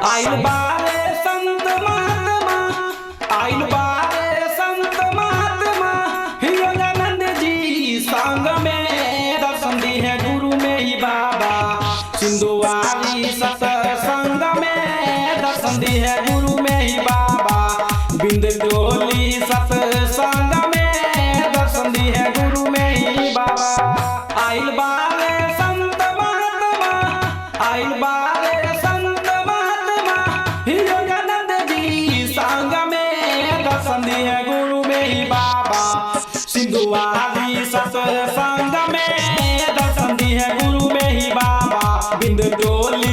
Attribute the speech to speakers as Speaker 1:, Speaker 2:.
Speaker 1: आइल बारे संत महात्मा, आइल बारे संत महात्मा, योगानंद जी संग में दर्शन दी है गुरु में ही बाबा। सिंधुवारी सत्संग में दर्शन दी है गुरु में ही बाबा। बिंद डोली सत्संग में दर्शन दी है गुरु में ही बाबा। आइल बारे संत महात्मा, आइल बारे संत महात्मा, योगानंद जी संग में दर्शन दी है गुरु में ही बाबा। सिंधुवारी सत्संग में दर्शन दी है गुरु में ही बाबा। बिंद डोली